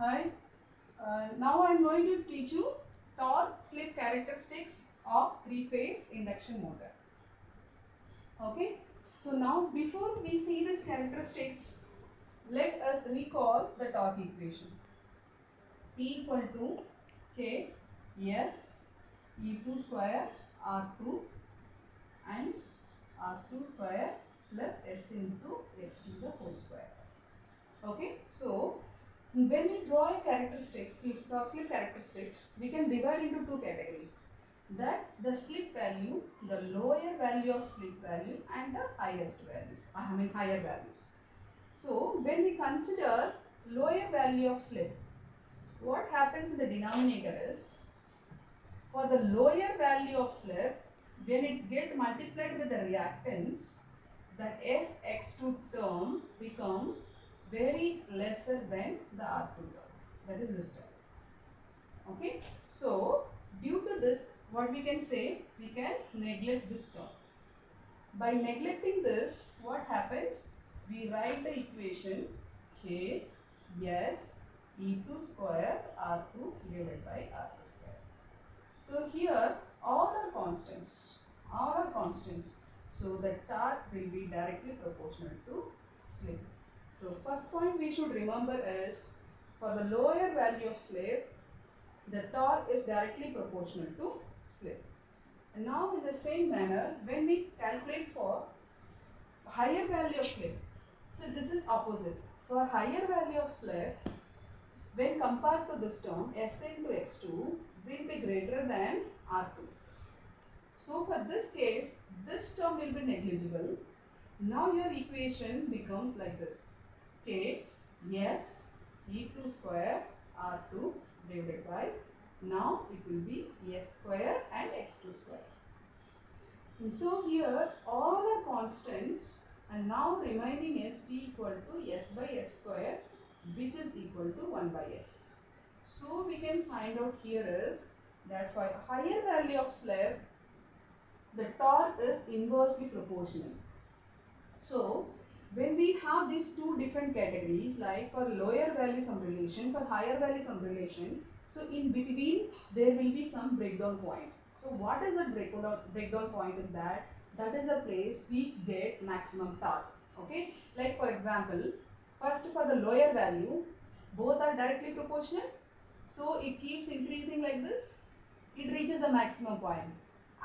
Hi. Now I am going to teach you torque slip characteristics of three-phase induction motor. Okay. So now before we see these characteristics, let us recall the torque equation. T equal to K S E2 square R2 and R2 square plus S into X to the whole square. Okay. So when we draw a characteristics, torque slip characteristics, we can divide into two categories. That the slip value, the lower value of slip value and the highest values, higher values. So when we consider lower value of slip, what happens in the denominator is, for the lower value of slip, when it get multiplied with the reactance, the Sx2 term becomes very lesser than the R2 term, that is this term. Okay, so due to this, what we can say, we can neglect this term. By neglecting this, what happens? We write the equation K S E2 square R2 divided by R2 square. So here all are constants, So the torque will be directly proportional to slip. So first point we should remember is, for the lower value of slip, the torque is directly proportional to slip. And now in the same manner, when we calculate for higher value of slip, so this is opposite. For higher value of slip, when compared to this term, S into X2 will be greater than R2. So for this case, this term will be negligible. Now your equation becomes like this. K S E2 square R2 divided by, now it will be S square and X2 square. And so here all are constants, and now remaining is T equal to S by S square, which is equal to 1 by S. So we can find out here is that for higher value of slip, the torque is inversely proportional. So when we have these two different categories, like for lower value some relation, for higher value some relation, so in between there will be some breakdown point. So what is the breakdown point is that is a place we get maximum torque. Okay, like for example, first for the lower value, both are directly proportional, so it keeps increasing like this, it reaches the maximum point.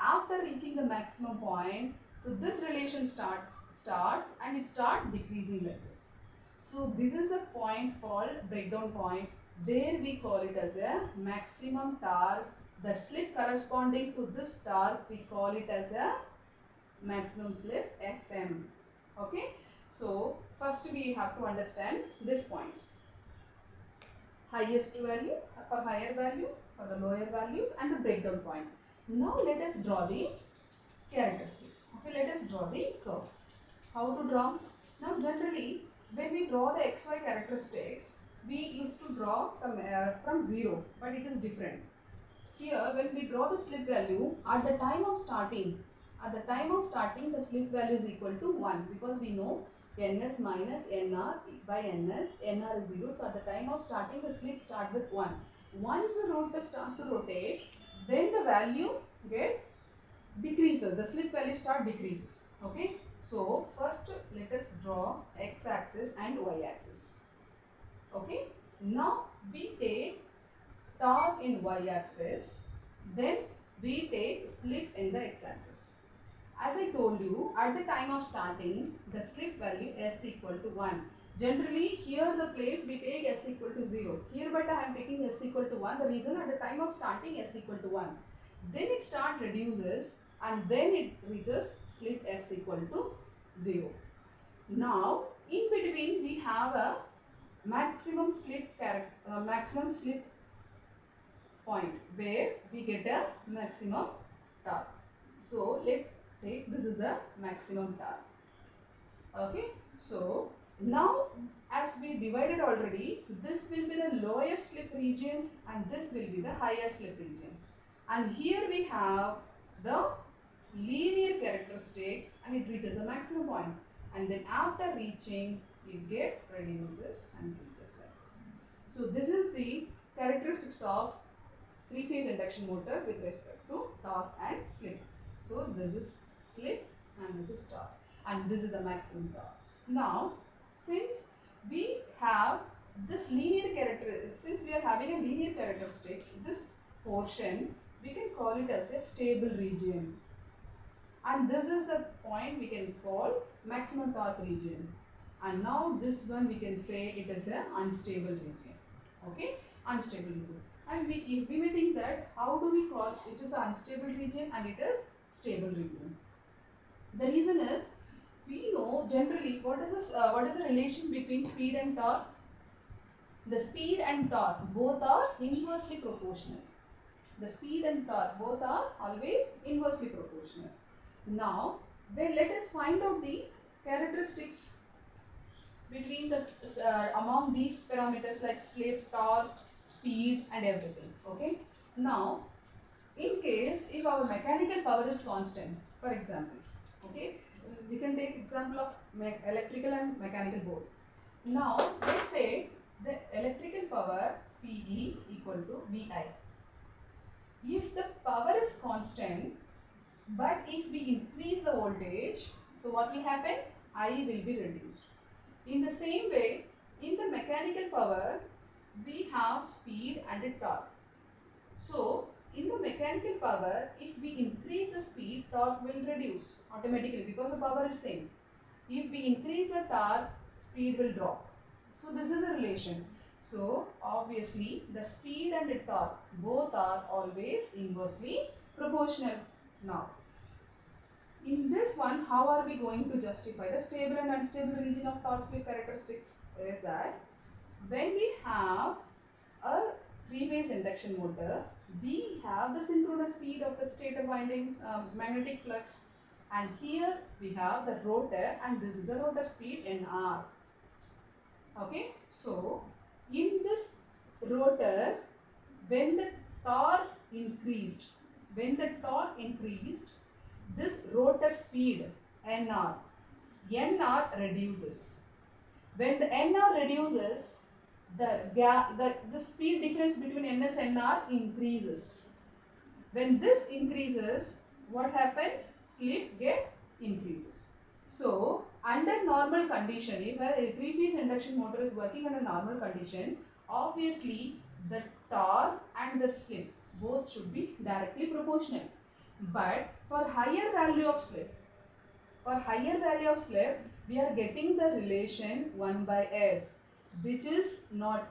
After reaching the maximum point, so this relation starts and it starts decreasing like this. So this is the point called breakdown point. There we call it as a maximum torque. The slip corresponding to this torque, we call it as a maximum slip SM. Okay. So first we have to understand these points. Highest value for higher value, for the lower values, and the breakdown point. Now let us draw the characteristics. Okay, let us draw the curve. How to draw? Now generally when we draw the xy characteristics, we used to draw from 0, but it is different. Here when we draw the slip value, at the time of starting the slip value is equal to 1, because we know ns minus nr by ns, nr is 0. So at the time of starting, the slip start with 1. Once the rotor start to rotate, then the value get decreases, the slip value start decreases. Okay, so first let us draw x-axis and y-axis. Okay, now we take torque in y-axis, then we take slip in the x-axis. As I told you, at the time of starting, the slip value s equal to 1. Generally, here the place we take s equal to 0. Here but I am taking s equal to 1. The reason, at the time of starting s equal to 1. Then it start reduces and then it reaches slip s equal to 0. Now, in between we have a maximum slip point where we get a maximum torque. So let's take, this is a maximum torque. Okay, so now as we divided already, this will be the lower slip region and this will be the higher slip region. And here we have the linear characteristics and it reaches a maximum point. And then after reaching, it get reduces and reaches like this. So this is the characteristics of three-phase induction motor with respect to torque and slip. So this is slip and this is torque, and this is the maximum torque. Now, since we have this linear character, since we are having a linear characteristics, this portion we can call it as a stable region, and this is the point we can call maximum torque region. And now this one we can say it is an unstable region. Okay, unstable region. And we may think that how do we call it is an unstable region and it is stable region. The reason is we know generally what is the relation between speed and torque. The speed and torque both are inversely proportional. The speed and torque both are always inversely proportional. Now, let us find out the characteristics between the among these parameters like slip, torque, speed and everything. Okay. Now, in case if our mechanical power is constant, for example, okay, we can take example of electrical and mechanical both. Now, let's say the electrical power PE equal to VI. If the power is constant, but if we increase the voltage, so what will happen? I will be reduced. In the same way, in the mechanical power, we have speed and a torque. So, in the mechanical power, if we increase the speed, torque will reduce automatically because the power is same. If we increase the torque, speed will drop. So, this is a relation. So, obviously, the speed and the torque both are always inversely proportional. Now, in this one, how are we going to justify the stable and unstable region of torque slip characteristics? Is that when we have a three-phase induction motor, we have the synchronous speed of the stator windings, magnetic flux, and here we have the rotor, and this is the rotor speed Nr. Okay, so in this rotor, when the torque increased, this rotor speed Nr reduces. When the Nr reduces, the speed difference between Ns and Nr increases. When this increases, what happens? Slip get increases. So, under normal condition, if a three-phase induction motor is working under normal condition, obviously the torque and the slip both should be directly proportional. But for higher value of slip, we are getting the relation 1 by S, which is not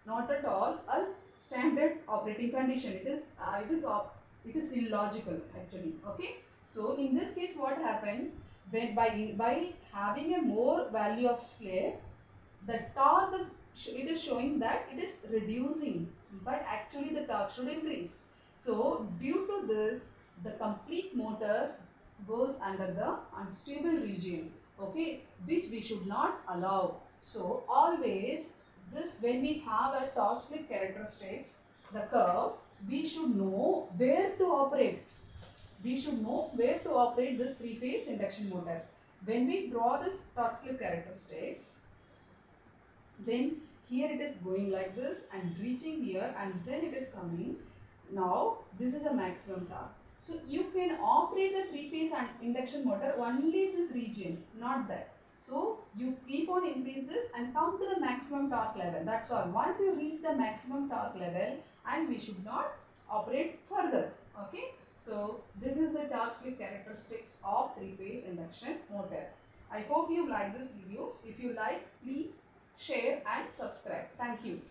at all a standard operating condition. It is illogical actually. Okay. So in this case, what happens when by having a more value of slip, the torque is showing that it is reducing, but actually the torque should increase. So due to this, the complete motor goes under the unstable region, okay, which we should not allow. So always this, when we have a torque slip characteristics, the curve, we should know where to operate. This three-phase induction motor. When we draw this torque slip characteristics, then here it is going like this and reaching here, and then it is coming. Now this is a maximum torque. So you can operate the three-phase induction motor only this region, not that. So you keep on increase this and come to the maximum torque level. That's all. Once you reach the maximum torque level, and we should not operate further. Okay. So this is the torque slip characteristics of three-phase induction motor. I hope you like this video. If you like, please share and subscribe. Thank you.